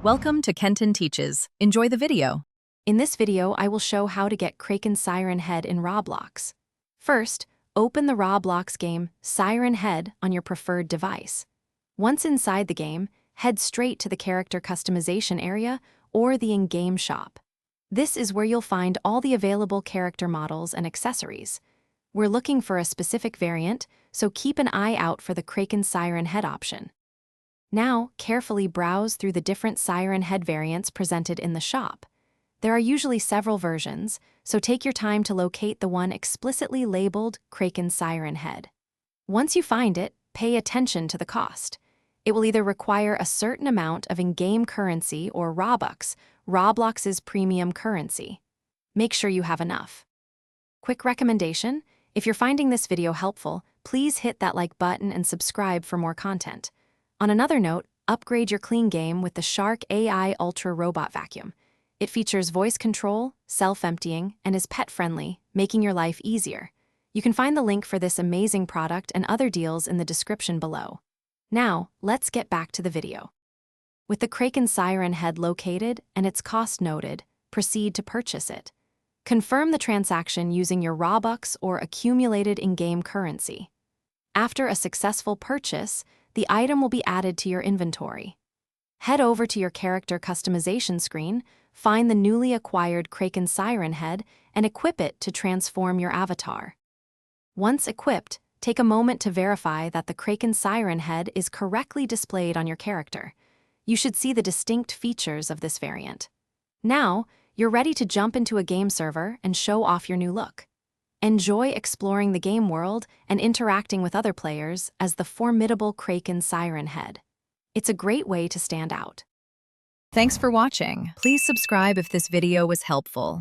Welcome to Kenton Teaches. Enjoy the video. In this video, I will show how to get Kraken Siren Head in Roblox. First, open the Roblox game Siren Head on your preferred device. Once inside the game, head straight to the character customization area or the in-game shop. This is where you'll find all the available character models and accessories. We're looking for a specific variant, so keep an eye out for the Kraken Siren Head option. Now, carefully browse through the different Siren Head variants presented in the shop. There are usually several versions, so take your time to locate the one explicitly labeled Kraken Siren Head. Once you find it, pay attention to the cost. It will either require a certain amount of in-game currency or Robux, Roblox's premium currency. Make sure you have enough. Quick recommendation: if you're finding this video helpful, please hit that like button and subscribe for more content. On another note, upgrade your clean game with the Shark AI Ultra Robot Vacuum. It features voice control, self-emptying, and is pet-friendly, making your life easier. You can find the link for this amazing product and other deals in the description below. Now, let's get back to the video. With the Kraken Siren Head located and its cost noted, proceed to purchase it. Confirm the transaction using your Robux or accumulated in-game currency. After a successful purchase, the item will be added to your inventory. Head over to your character customization screen, find the newly acquired Kraken Siren Head, and equip it to transform your avatar. Once equipped, take a moment to verify that the Kraken Siren Head is correctly displayed on your character. You should see the distinct features of this variant. Now, you're ready to jump into a game server and show off your new look. Enjoy exploring the game world and interacting with other players as the formidable Kraken Siren Head. It's a great way to stand out. Thanks for watching. Please subscribe if this video was helpful.